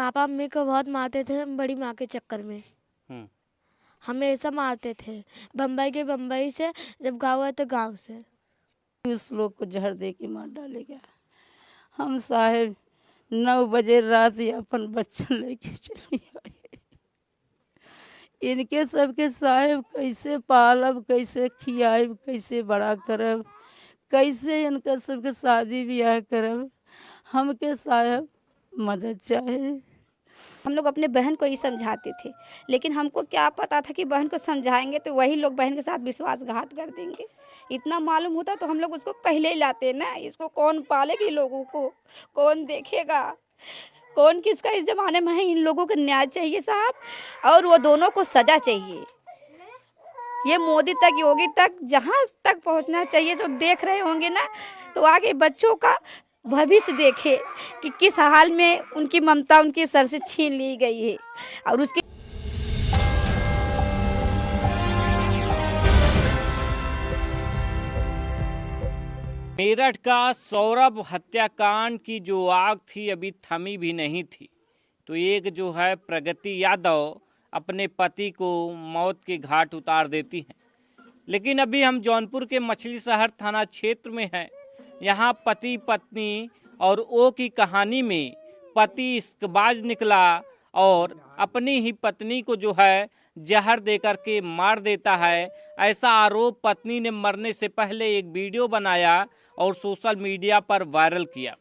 Papa mummy को बहुत मारते थे बड़ी माँ के चक्कर में। हमेशा मारते थे, बम्बई से, जब गाँव है तो गाँव से। उस लोग को जहर दे के मार डालेगा। हम साहेब 9 बजे रात ही अपन बच्चन लेके चली आए। इनके सबके साहेब कैसे पालब, कैसे खियाब, कैसे बड़ा करब, कैसे इनका सबके शादी ब्याह करब। हमके साहेब मदद चाहे। हम लोग अपने बहन को ही समझाते थे, लेकिन हमको क्या पता था कि बहन को समझाएंगे तो वही लोग बहन के साथ विश्वासघात कर देंगे। इतना मालूम होता तो हम लोग उसको पहले ही लाते ना। इसको कौन पालेगी, लोगों को कौन देखेगा, कौन किसका इस जमाने में है। इन लोगों को न्याय चाहिए साहब, और वो दोनों को सजा चाहिए। ये मोदी तक, योगी तक, जहाँ तक पहुँचना चाहिए जो देख रहे होंगे ना, तो आगे बच्चों का भविष्य देखे कि किस हाल में उनकी ममता उनके सर से छीन ली गई है। और उसकी मेरठ का सौरभ हत्याकांड की जो आग थी अभी थमी भी नहीं थी। तो एक जो है प्रगति यादव अपने पति को मौत के घाट उतार देती है। लेकिन अभी हम जौनपुर के मछली शहर थाना क्षेत्र में हैं। यहाँ पति पत्नी और ओ की कहानी में पति इश्कबाज निकला और अपनी ही पत्नी को जो है जहर देकर के मार देता है। ऐसा आरोप पत्नी ने मरने से पहले एक वीडियो बनाया और सोशल मीडिया पर वायरल किया।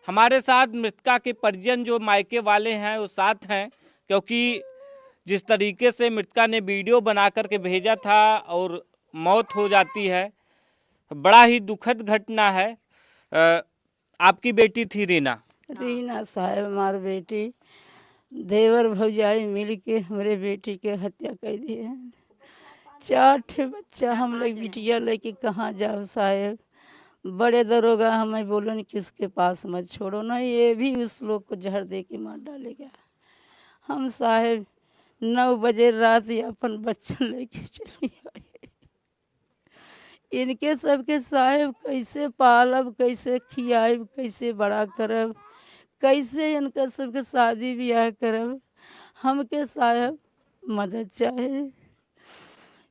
हमारे साथ मृतका के परिजन जो मायके वाले हैं वो साथ हैं, क्योंकि जिस तरीके से मृतका ने वीडियो बना करके भेजा था और मौत हो जाती है, बड़ा ही दुखद घटना है। आपकी बेटी थी रीना साहब, हमारी बेटी देवर भौजाई मिल के हमारे बेटी के हत्या कर दी है। 4 बच्चा, हम लोग बिटिया लेके कहाँ जाओ साहेब। बड़े दरोगा हमें बोलो कि उसके पास मत छोड़ो, ना ये भी उस लोग को जहर दे के मार डालेगा। हम साहेब 9 बजे रात ही अपन बच्चन लेके चली आए। इनके सबके साहेब कैसे पालब, कैसे खियाब, कैसे बड़ा करब, कैसे इनका सबके शादी ब्याह करब। हमके साहेब मदद चाहे।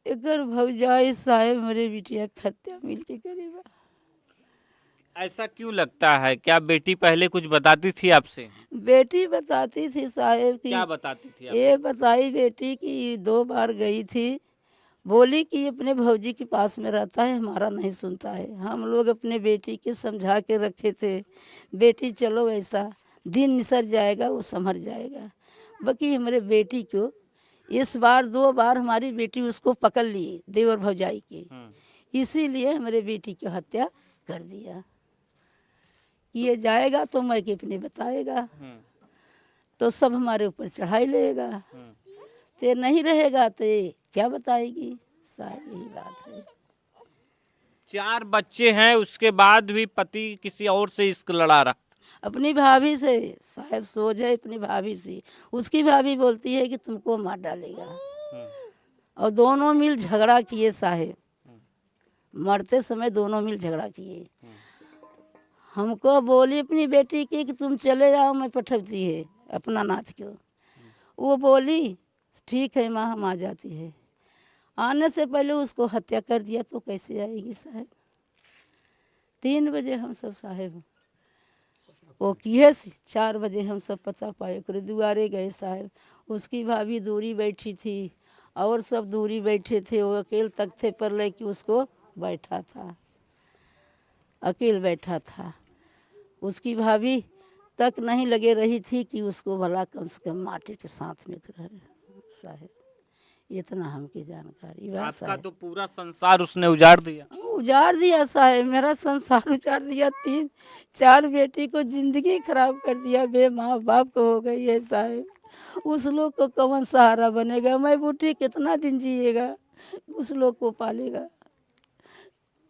एकर भौजाई साहेब मेरे बिटिया हत्या मिल के करेगा। ऐसा क्यों लगता है? क्या बेटी पहले कुछ बताती थी आपसे? बेटी बताती थी साहेब की। क्या बताती थी? ये बताई बेटी कि 2 बार गई थी, बोली कि अपने भौजी के पास में रहता है, हमारा नहीं सुनता है। हम लोग अपने बेटी के समझा के रखे थे, बेटी चलो ऐसा दिन निसर जाएगा, वो संभर जाएगा। बाकी हमारे बेटी को इस बार 2 बार हमारी बेटी उसको पकड़ ली, देवर भौजाई की, इसीलिए हमारे बेटी की हत्या कर दिया। ये जाएगा तो मैं के अपने बताएगा, तो सब हमारे ऊपर चढ़ाई लेगा। तो नहीं रहेगा तो ये क्या बताएगी। सारी यही बात है। 4 बच्चे हैं, उसके बाद भी पति किसी और से इश्क लड़ा रहा। अपनी भाभी से साहब सो जाए, अपनी भाभी से। उसकी भाभी बोलती है कि तुमको मार डालेगा। और दोनों मिल झगड़ा किए साहेब, मरते समय दोनों मिल झगड़ा किए। हमको बोली अपनी बेटी की कि तुम चले जाओ, मैं पठती है अपना नाथ को। वो बोली ठीक है माँ, हम आ जाती है। आने से पहले उसको हत्या कर दिया तो कैसे आएगी साहब। 3 बजे हम सब साहेब वो किए, 4 बजे हम सब पता पाए कर दुआरे गए साहब। उसकी भाभी दूरी बैठी थी और सब दूरी बैठे थे। वो अकेले तख्ते पर लेके उसको बैठा था, अकेले बैठा था। उसकी भाभी तक नहीं लगे रही थी कि उसको भला कम से कम माटी के साथ में तो रहे साहब। इतना हमकी जानकारी। आपका तो पूरा संसार उसने उजाड़ दिया। उजाड़ दिया साहब, मेरा संसार उजाड़ दिया। 3-4 बेटी को जिंदगी खराब कर दिया, बे माँ बाप को हो गई है साहब। उस लोग को कौन सहारा बनेगा। मैं बूढ़ी कितना दिन जिएगा, उस लोग को पालेगा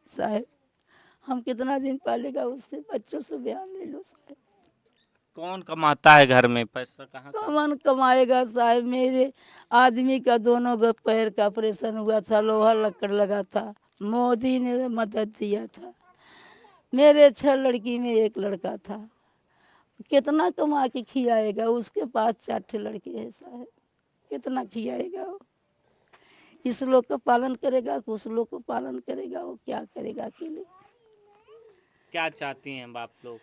साहब। हम कितना दिन पालेगा उससे। बच्चों से बयान ले लो साहब। कौन कमाता है घर में? पैसा कहाँ से? कौन कमाएगा साहब। मेरे आदमी का दोनों पैर का ऑपरेशन हुआ था, लोहा लकड़ लगा था, मोदी ने मदद दिया था। मेरे 6 लड़की में 1 लड़का था। कितना कमा के खिलाएगा? उसके पास 4 ठे लड़के हैं साहब, कितना खिलाएगा वो? इस लोग का पालन करेगा कि उस लोग को पालन करेगा? वो क्या करेगा अकेले? क्या चाहती हैं बाप लोग?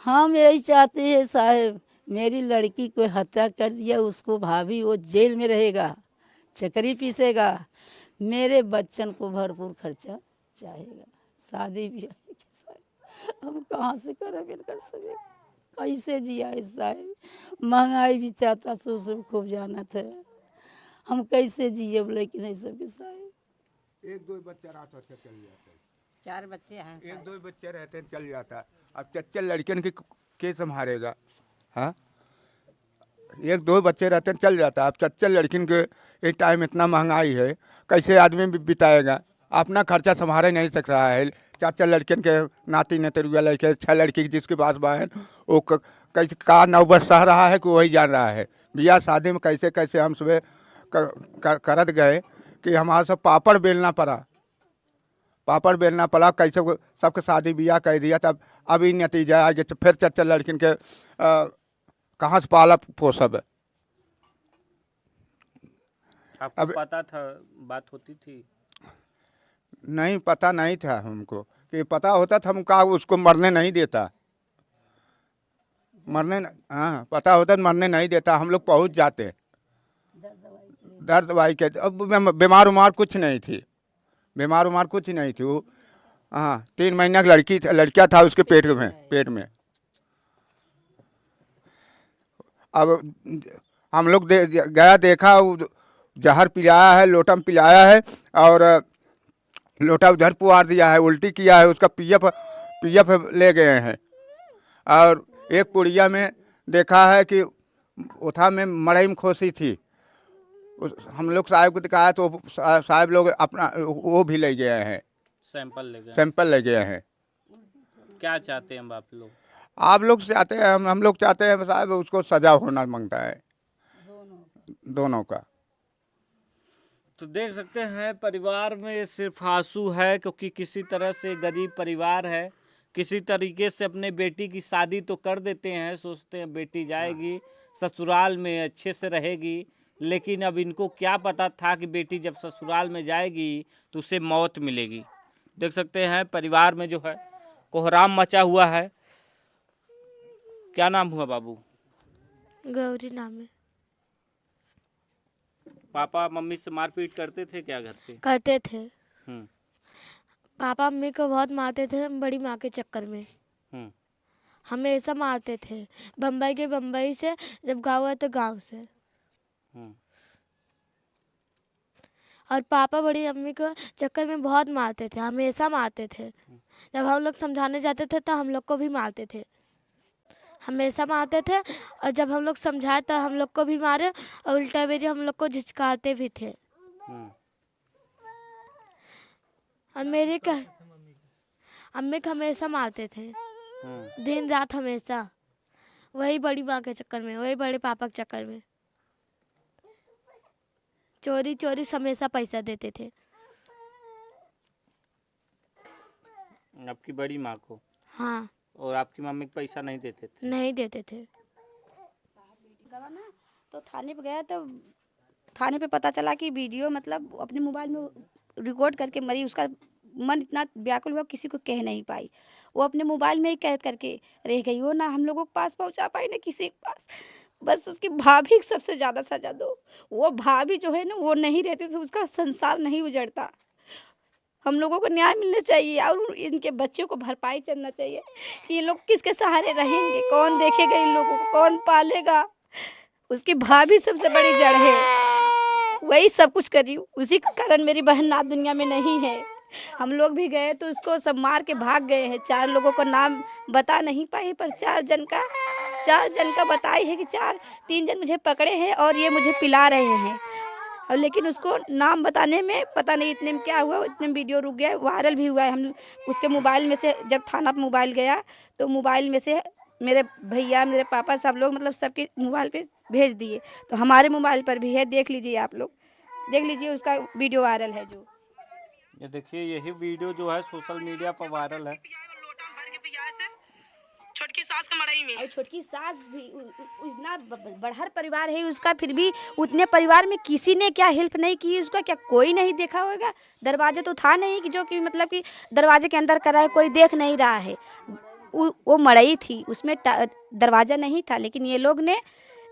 हम यही चाहते हैं साहब, मेरी लड़की को हत्या कर दिया, उसको भाभी वो जेल में रहेगा, चकरी पीसेगा, मेरे बच्चन को भरपूर खर्चा चाहेगा, शादी ब्याह की साहब हम कहाँ से करें मिलकर सभी? कैसे जिया साहब? महंगाई भी चाहता तो सब खूब जाना था, हम कैसे जिए लेकिन नहीं सब साहब। एक दो बच्चा रहता चल जाता है, 4 बच्चे हैं, एक दो बच्चे रहते हैं चल जाता है। अब चच्चे लड़कियन के संभालेगा? हाँ, एक दो बच्चे रहते हैं चल जाता है। अब चच्चे लड़किन के एक टाइम इतना महंगाई है, कैसे आदमी बिताएगा? अपना खर्चा संभाल नहीं सक रहा है। 4 लड़कियन के नाती नतरुआ लड़के, 6 लड़की जिसके पास बहन, वो कैसे का नौबत सह रहा है कि वही जान रहा है। बियाह शादी में कैसे कैसे हम सुबह करत गए कि हमारा सब पापड़ बेलना पड़ा, पापड़ बेलना पड़ा, कैसे सबके शादी ब्याह कर दिया। तब अभी नतीजा आ गया, फिर 4 लड़किन के कहाँ से पाला पोसब? आपको पता था, बात होती थी? नहीं, पता नहीं था हमको। कि पता होता था हम का उसको मरने नहीं देता, हाँ पता होता तो मरने नहीं देता। हम लोग पहुँच जाते, दर्द दवाई के। अब बीमार उमार कुछ नहीं थी, बीमार उमार कुछ नहीं थी वो। हाँ, 3 महीना की लड़कियाँ था उसके पेट में। अब हम लोग गया देखा, जहर पिलाया है, लोटा में पिलाया है और लोटा उधर पुआर दिया है, उल्टी किया है, उसका पीएफ ले गए हैं। और एक पुड़िया में देखा है कि उठा में मड़ई में खोसी थी। हम लोग साहब को दिखाया तो साहब लोग अपना वो भी ले गए हैं, सैंपल ले गए हैं। क्या चाहते हैं बाप लोग? आप लोग चाहते हैं, हम लोग चाहते हैं साहब उसको सजा होना मांगता है दोनों का। तो देख सकते हैं परिवार में सिर्फ आंसू है, क्योंकि किसी तरह से गरीब परिवार है, किसी तरीके से अपने बेटी की शादी तो कर देते हैं, सोचते हैं बेटी जाएगी ससुराल में अच्छे से रहेगी। लेकिन अब इनको क्या पता था कि बेटी जब ससुराल में जाएगी तो उसे मौत मिलेगी। देख सकते हैं परिवार में जो है कोहराम मचा हुआ है। क्या नाम हुआ बाबू? गौरी नाम है। पापा मम्मी से मारपीट करते थे क्या घर पे? करते थे। हम्म पापा मम्मी को बहुत मारते थे, बड़ी माँ के चक्कर में हम्म हमेशा मारते थे। बम्बई से, जब गाँव है तो गाँव से। हम्म और पापा बड़ी अम्मी को चक्कर में बहुत मारते थे, हमेशा मारते थे। जब हम लोग समझाने जाते थे तो हम लोग को भी मारते थे, हमेशा मारते थे। और जब हम लोग समझाए तो हम लोग को भी मारे, और उल्टा बेरी हम लोग को झिझकाते भी थे। और मेरी अम्मी को हमेशा मारते थे, दिन रात हमेशा। वही बड़ी माँ के चक्कर में, वही बड़े पापा के चक्कर में चोरी हमेशा पैसा देते थे। आपकी बड़ी माँ को? हाँ। और आपकी मम्मी को पैसा नहीं देते थे? नहीं देते थे। तो थाने पे गया तो थाने पे पता चला कि वीडियो मतलब अपने मोबाइल में रिकॉर्ड करके मरी। उसका मन इतना व्याकुल हुआ किसी को कह नहीं पाई, वो अपने मोबाइल में ही कैद करके रह गई। वो ना हम लोगों के पास पहुंचा पाई ना किसी के पास। बस उसकी भाभी सबसे ज़्यादा सजा दो। वो भाभी जो है ना, वो नहीं रहती तो उसका संसार नहीं उजड़ता। हम लोगों को न्याय मिलना चाहिए और इनके बच्चों को भरपाई करना चाहिए कि ये लोग किसके सहारे रहेंगे, कौन देखेगा इन लोगों को, कौन पालेगा। उसकी भाभी सबसे बड़ी जड़ है, वही सब कुछ करी। उसी के कारण मेरी बहन नाथ दुनिया में नहीं है। हम लोग भी गए तो उसको सब मार के भाग गए हैं। 4 लोगों को नाम बता नहीं पाई, पर 4 जन का बताई है कि 3 जन मुझे पकड़े हैं और ये मुझे पिला रहे हैं। और लेकिन उसको नाम बताने में पता नहीं इतने में क्या हुआ, इतने में वीडियो रुक गया, वायरल भी हुआ है। हम उसके मोबाइल में से जब थाना पर मोबाइल गया तो मोबाइल में से मेरे भैया, मेरे पापा, सब लोग मतलब सबके मोबाइल पे भेज दिए। तो हमारे मोबाइल पर भी है, देख लीजिए आप लोग, देख लीजिए उसका वीडियो वायरल है। जो ये देखिए, यही वीडियो जो है सोशल मीडिया पर वायरल है। छोटकी सास का मड़ई में। और छोटकी सास भी इतना बड़हर परिवार है उसका, फिर भी उतने परिवार में किसी ने क्या हेल्प नहीं की उसका, क्या कोई नहीं देखा होगा? दरवाजे तो था नहीं कि जो कि मतलब कि दरवाजे के अंदर करा है, कोई देख नहीं रहा है। वो मड़ई थी, उसमें दरवाज़ा नहीं था, लेकिन ये लोग ने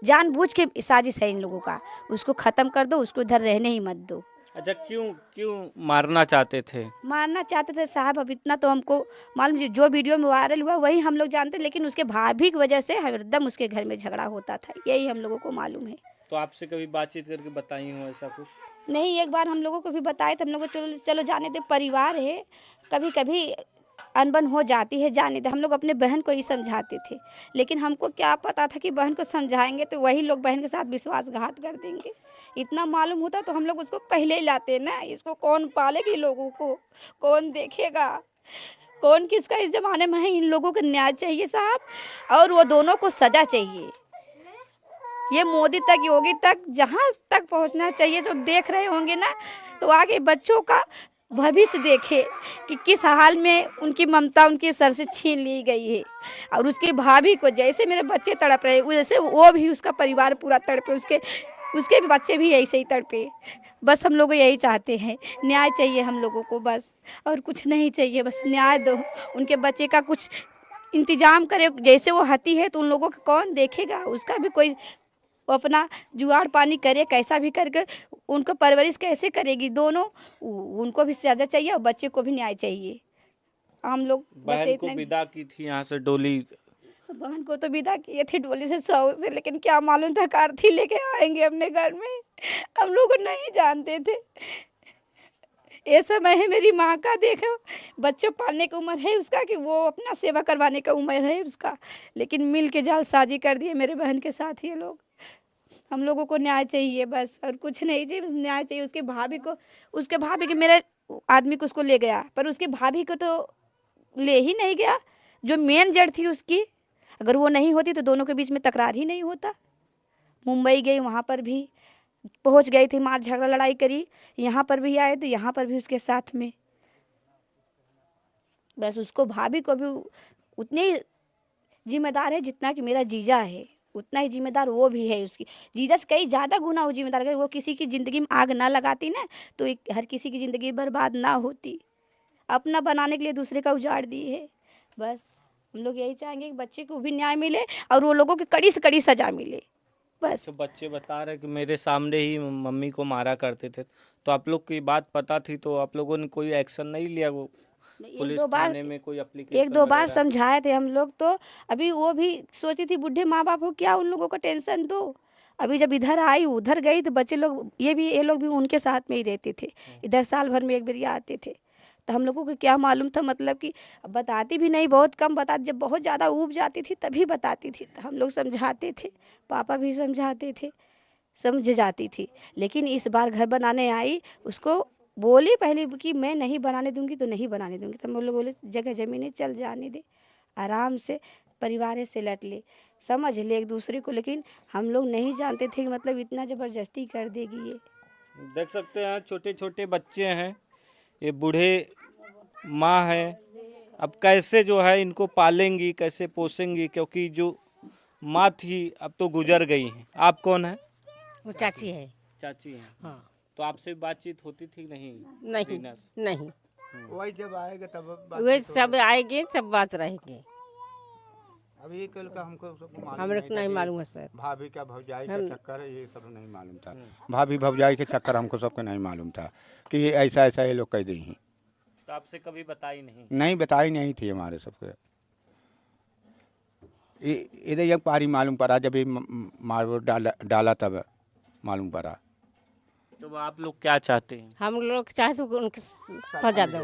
जानबूझ के, साजिश है इन लोगों का, उसको ख़त्म कर दो, उसको इधर रहने ही मत दो। अच्छा, क्यों क्यों मारना चाहते थे? मारना चाहते थे साहब, अब इतना तो हमको मालूम, जो वीडियो में वायरल हुआ वही हम लोग जानते, लेकिन उसके भाभी की वजह से हरदम उसके घर में झगड़ा होता था, यही हम लोगों को मालूम है। तो आपसे कभी बातचीत करके बताई हूँ ऐसा कुछ? नहीं, एक बार हम लोगों को भी बताए थे, हम लोग को चलो चलो जाने दे, परिवार है, कभी कभी अनबन हो जाती है, जाने दे। हम लोग अपने बहन को ही समझाते थे, लेकिन हमको क्या पता था कि बहन को समझाएंगे तो वही लोग बहन के साथ विश्वासघात कर देंगे। इतना मालूम होता तो हम लोग उसको पहले ही लाते ना। इसको कौन पालेगी, लोगों को कौन देखेगा, कौन किसका इस जमाने में है? इन लोगों को न्याय चाहिए साहब, और वो दोनों को सजा चाहिए। ये मोदी तक, योगी तक, जहाँ तक पहुँचना चाहिए, जो देख रहे होंगे ना, तो आगे बच्चों का भविष्य देखे कि किस हाल में उनकी ममता उनके सर से छीन ली गई है। और उसकी भाभी को जैसे मेरे बच्चे तड़प रहे, वैसे वो भी, उसका परिवार पूरा तड़पे, उसके भी बच्चे भी ऐसे ही तड़पे। बस हम लोग यही चाहते हैं, न्याय चाहिए हम लोगों को, बस और कुछ नहीं चाहिए, बस न्याय दो। उनके बच्चे का कुछ इंतजाम करे, जैसे वो हती है तो उन लोगों को कौन देखेगा? उसका भी कोई वो अपना जुगाड़ पानी करे, कैसा भी करके उनको परवरिश कैसे करेगी? दोनों उनको भी सजा चाहिए और बच्चे को भी न्याय चाहिए। हम लोग बस बहन को इतना। विदा की थी यहाँ से डोली? बहन को तो विदा किए थे डोली से, 100 से, लेकिन क्या मालूम था कारथी लेके आएंगे अपने घर में, हम लोग नहीं जानते थे। ये समय है मेरी माँ का, देखो बच्चों पालने की उम्र है उसका, कि वो अपना सेवा करवाने का उम्र है उसका, लेकिन मिल के जालसाजी कर दिए मेरे बहन के साथ ये लोग। हम लोगों को न्याय चाहिए बस, और कुछ नहीं चाहिए, बस न्याय चाहिए। उसके भाभी को, उसके भाभी के, मेरे आदमी को उसको ले गया, पर उसके भाभी को तो ले ही नहीं गया, जो मेन जड़ थी उसकी। अगर वो नहीं होती तो दोनों के बीच में तकरार ही नहीं होता। मुंबई गई, वहाँ पर भी पहुँच गई थी, मार झगड़ा लड़ाई करी, यहाँ पर भी आए तो यहाँ पर भी उसके साथ में। बस उसको, भाभी को भी उतनी जिम्मेदार है जितना कि मेरा जीजा है, उतना ही जिम्मेदार वो भी है। उसकी जीजा से कई ज़्यादा गुना वो जिम्मेदार। अगर वो किसी की ज़िंदगी में आग ना लगाती ना, तो हर किसी की ज़िंदगी बर्बाद ना होती। अपना बनाने के लिए दूसरे का उजाड़ दी है। बस हम लोग यही चाहेंगे कि बच्चे को भी न्याय मिले और वो लोगों की कड़ी से कड़ी सजा मिले, बस। तो बच्चे बता रहे कि मेरे सामने ही मम्मी को मारा करते थे, तो आप लोग की बात पता थी तो आप लोगों ने कोई एक्शन नहीं लिया? वो पुलिस थाने में कोई एप्लीकेशन एक दो बार समझाए थे हम लोग, तो अभी वो भी सोचती थी बूढ़े माँ बाप हो, क्या उन लोगों को टेंशन दो। अभी जब इधर आई, उधर गई, तो बच्चे लोग, ये लोग भी उनके साथ में ही रहते थे, इधर साल भर में एक बार आते थे। तो हम लोगों को क्या मालूम था, मतलब कि बताती भी नहीं, बहुत कम बताती, जब बहुत ज़्यादा ऊब जाती थी तभी बताती थी। तो हम लोग समझाते थे, पापा भी समझाते थे, समझ जाती थी। लेकिन इस बार घर बनाने आई, उसको बोली पहले कि मैं नहीं बनाने दूंगी तो नहीं बनाने दूंगी। तो हम लोग बोले जगह ज़मीन चल जाने दे, आराम से परिवार से लट ले, समझ ले एक दूसरे को। लेकिन हम लोग नहीं जानते थे कि मतलब इतना ज़बरदस्ती कर देगी ये। देख सकते हैं छोटे छोटे बच्चे हैं, ये बूढ़े माँ है, अब कैसे जो है इनको पालेंगी, कैसे पोसेंगी? क्योंकि जो माँ थी अब तो गुजर गई हैं। आप कौन है? वो चाची है। चाची हैं। हाँ। तो आपसे बातचीत होती थी नहीं? नहीं रीना से? नहीं, वही जब आएगा तब वे सब आएंगे, सब बात रहेगी। अभी कल का हमको सबको मालूम हमारे को नहीं था मालूम है सर। कि भाभी का भौजाई का चक्कर है, ये सब नहीं मालूम था। भाभी भौजाई के चक्कर हमको सबको नहीं मालूम था कि ये ऐसा ऐसा ये लोग कह दी हैं। तो आपसे कभी बताई नहीं? नहीं बताई नहीं थी हमारे सबके। इधर एक पारी मालूम पड़ा जब ये मार डाला तब मालूम पड़ा। तो आप लोग क्या चाहते हैं? हम लोग चाहे तो उनकी सजा दो,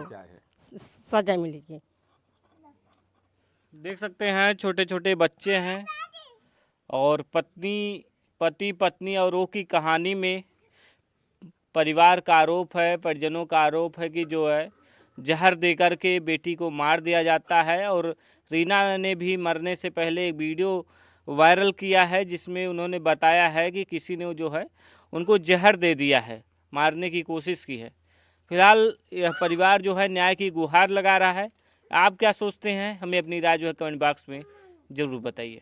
सजा मिलेगी। देख सकते हैं छोटे छोटे बच्चे हैं और पति पत्नी और वो की कहानी में परिवार का आरोप है, परिजनों का आरोप है कि जो है जहर देकर के बेटी को मार दिया जाता है। और रीना ने भी मरने से पहले एक वीडियो वायरल किया है जिसमें उन्होंने बताया है कि किसी ने जो है उनको जहर दे दिया है, मारने की कोशिश की है। फिलहाल यह परिवार जो है न्याय की गुहार लगा रहा है। आप क्या सोचते हैं? हमें अपनी राय जो है कमेंट बॉक्स में ज़रूर बताइए।